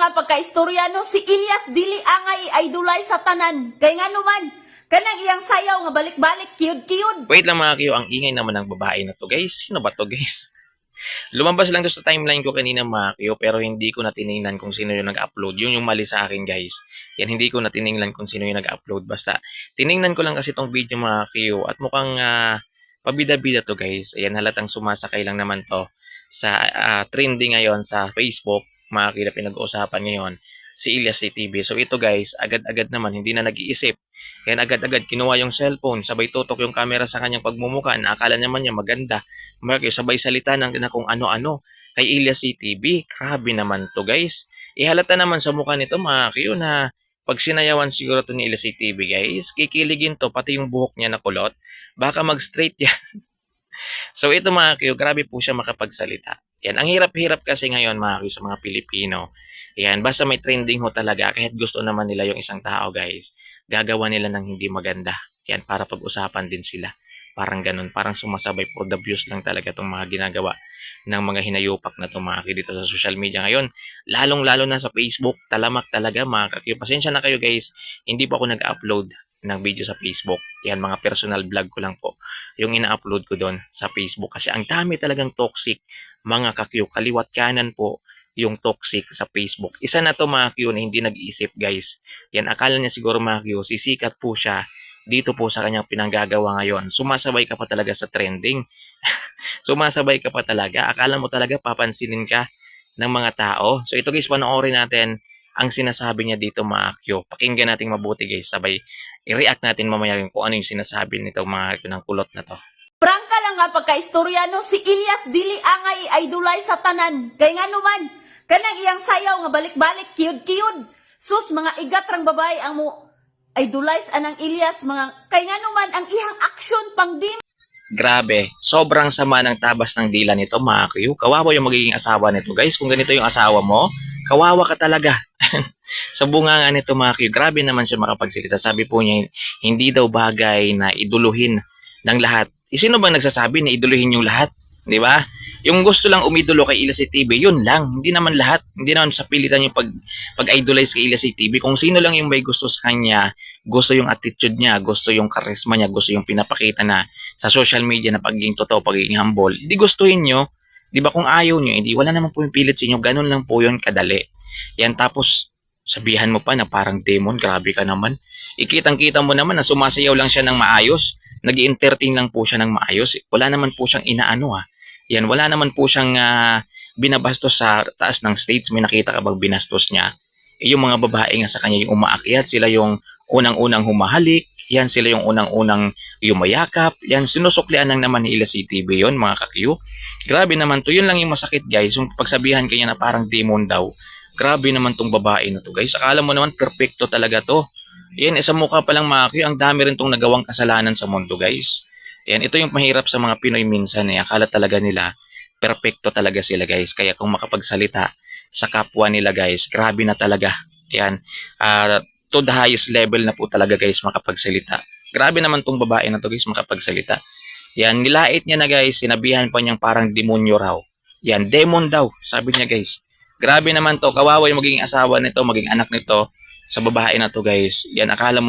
nga pagkaistorya no, si Ilyas dili angay idolay sa tanan. Kay nga naman, kanang iyang sayaw nga balik-balik, kiyod-kiyod. Wait lang mga kiyo, ang ingay naman ng babae na to guys. Sino ba to guys? Lumabas lang to sa timeline ko kanina mga kiyo, pero hindi ko na tiningnan kung sino yung nag-upload. Yun yung mali sa akin guys. Yan, hindi ko na tiningnan kung sino yung nag-upload. Basta, tiningnan ko lang kasi tong video mga kiyo at mukhang pabida-bida to guys. Ayan, halatang sumasakay lang naman to sa trending ngayon sa Facebook. Mga kiyo na pinag-uusapan ngayon, si Ilyas TV. So ito guys, agad-agad naman, hindi na nag-iisip. Yan, agad-agad kinuha yung cellphone, sabay tutok yung camera sa kanyang pagmumuka, na akala naman niya maganda. Sabay salita ng na kung ano-ano kay Ilyas TV. Grabe naman to guys. Ihalata naman sa mukha nito mga kiyo na pag sinayawan siguro to ni Ilyas TV guys, kikiligin to pati yung buhok niya na kulot. Baka mag-straight yan. So ito mga kiyo, grabe po siya makapagsalita. Yan, ang hirap-hirap kasi ngayon mga kiyo sa mga Pilipino. Yan, basta may trending ho talaga, kahit gusto naman nila yung isang tao guys, gagawa nila ng hindi maganda. Yan, para pag-usapan din sila. Parang ganun, parang sumasabay for the views lang talaga itong mga ginagawa ng mga hinayupak na tumaki dito sa social media ngayon. Lalong-lalo na sa Facebook, talamak talaga mga kakiyo. Pasensya na kayo guys, hindi po ako nag-upload ng video sa Facebook. Yan, mga personal vlog ko lang po yung ina-upload ko doon sa Facebook. Kasi ang dami talagang toxic mga kakiyo. Kaliwat kanan po yung toxic sa Facebook. Isa na to mga kakiyo na hindi nag-iisip guys. Yan, akala niya siguro mga kakiyo, sisikat po siya dito po sa kanyang pinanggagawa ngayon. Sumasabay ka pa talaga sa trending. Sumasabay ka pa talaga. Akala mo talaga papansinin ka ng mga tao. So ito guys, panoorin natin ang sinasabi niya dito mga kyo. Pakinggan natin mabuti guys. Sabay i-react natin mamaya kung ano yung sinasabi nito mga kyo ng kulot na to. Prangka lang nga pagkaistorya no, si Ilyas dili angay idolay sa tanan. Kay nga naman, kanang iyang sayaw nga balik-balik, kiyod-kiyod. Sus, mga igatrang babae ang mo idolize anang Ilyas, mga kay nga naman ang ihang action pang dim. Grabe, sobrang sama ng tabas ng dila nito mga kiyo. Kawawa yung magiging asawa nito guys. Kung ganito yung asawa mo, kawawa ka talaga. Sa bunganga nito mga kiyo, grabe naman siya makapagsalita. Sabi po niya, hindi daw bagay na iduluhin ng lahat. Sino bang nagsasabi na iduluhin yung lahat? Di ba? Yung gusto lang umidolo kay Ilyas TV, yun lang. Hindi naman lahat. Hindi naman sa pilitan yung pag-idolize kay Ilyas TV. Kung sino lang yung may gusto sa kanya, gusto yung attitude niya, gusto yung charisma niya, gusto yung pinapakita na sa social media na pagiging totoo, pagiging humble, di gustuhin nyo. Di ba kung ayaw nyo, hindi, wala naman po yung pilit sa inyo. Ganun lang po yun kadali. Yan, tapos sabihan mo pa na parang demon, grabe ka naman. Ikitang-kita mo naman na sumasayaw lang siya ng maayos. Nag-i-entertain lang po siya ng maayos. Wala naman po siyang inaano ha. Yan, wala naman po siyang binabastos sa taas ng stage. May nakita ka bang binastos niya? Yung mga babae nga sa kanya yung umaakyat, sila yung unang-unang humahalik. Yan, sila yung unang-unang yumayakap. Yan, sinusuklian lang naman ni Ilyas TV yun, mga kakiyo. Grabe naman to. Yun lang yung masakit guys. Yung pagsabihan kanya na parang demon daw. Grabe naman tong babae na to guys. Akala mo naman perfecto talaga to. Yan, isa mukha pa lang mga kakiyo. Ang dami rin tong nagawang kasalanan sa mundo guys. Yan, ito yung mahirap sa mga Pinoy minsan eh. Akala talaga nila, perfecto talaga sila guys. Kaya kung makapagsalita sa kapwa nila guys, grabe na talaga. Yan, to the highest level na po talaga guys makapagsalita. Grabe naman tong babae na to guys makapagsalita. Yan, nilait niya na guys, sinabihan pa niyang parang demonyo raw. Yan, demon daw, sabi niya guys. Grabe naman to, kawawa yung magiging asawa nito, maging anak nito sa babae na to guys. Yan, akala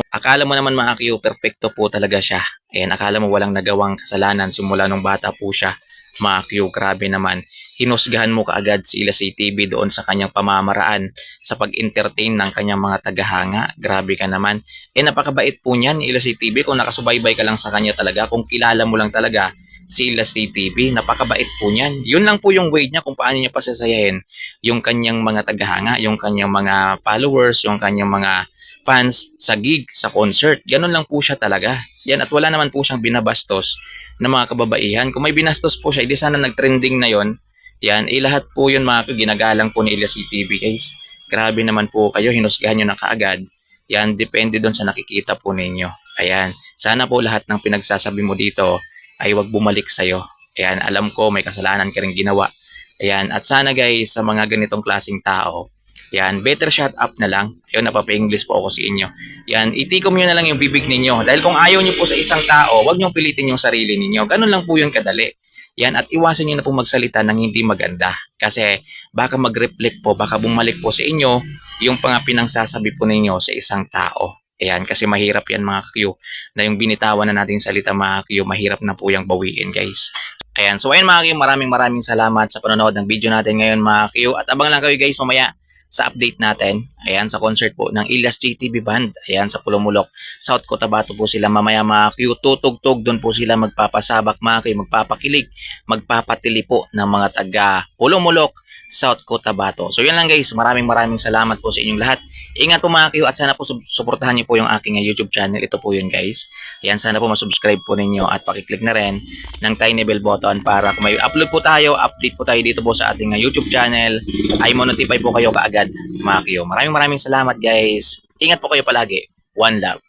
mo naman mga kiyo, perfecto po talaga siya. Ayan, akala mo walang nagawang kasalanan simula nung bata po siya. Mga kiyo, grabe naman. Hinusgahan mo kaagad si Ilyas TV doon sa kanyang pamamaraan sa pag-entertain ng kanyang mga tagahanga. Grabe ka naman. Napakabait po niyan ni Ilyas TV kung nakasubaybay ka lang sa kanya talaga. Kung kilala mo lang talaga si Ilyas TV, napakabait po niyan. Yun lang po yung way niya kung paano niya pasasayahin yung kanyang mga tagahanga, yung kanyang mga followers, yung kanyang mga fans sa gig, sa concert. Ganun lang po siya talaga. Yan, at wala naman po siyang binabastos na mga kababaihan. Kung may binastos po siya, hindi sana nag-trending na yon. Yan, lahat po yun mga ginagalang po ni Ilyas TV guys. Grabe naman po kayo, hinusgahan nyo na kaagad. Yan, depende doon sa nakikita po ninyo. Ayan, sana po lahat ng pinagsasabi mo dito ay wag bumalik sa'yo. Ayan, alam ko may kasalanan ka rin ginawa. Ayan, at sana guys, sa mga ganitong klaseng tao, yan, better shut up na lang. Ayun, napapa-English po ako sa inyo. Yan, itikom nyo na lang yung bibig ninyo. Dahil kung ayaw nyo po sa isang tao, wag nyo pilitin yung sarili ninyo. Ganun lang po yung kadali. Yan, at iwasan nyo na po magsalita ng hindi maganda. Kasi baka mag-reflect po, baka bumalik po sa inyo yung mga pinangsasabi po ninyo sa isang tao. Ayan, kasi mahirap yan mga Q, na yung binitawan na nating salita mga Q, mahirap na po yung bawiin guys. Ayan, so ayun mga Q, maraming salamat sa panonood ng video natin ngayon mga Q. At abang lang kayo guys mamaya sa update natin. Ayan, sa concert po ng Ilyas JTB Band. Ayan, sa Pulumulok, South Cotabato po sila mamaya mga Q. Tutugtog, doon po sila magpapasabak mga Q, magpapakilig, magpapatili po ng mga taga Pulumulok, South Cotabato. So yun lang guys, maraming salamat po sa inyong lahat. Ingat po mga Q at sana po suportahan niyo po yung aking YouTube channel. Ito po yun guys. Ayan, sana po masubscribe po ninyo at pakiclick na rin ng tiny bell button para kung may upload po tayo, update po tayo dito po sa ating YouTube channel, ay mo-notify po kayo kaagad mga Q. Maraming salamat guys. Ingat po kayo palagi. One love.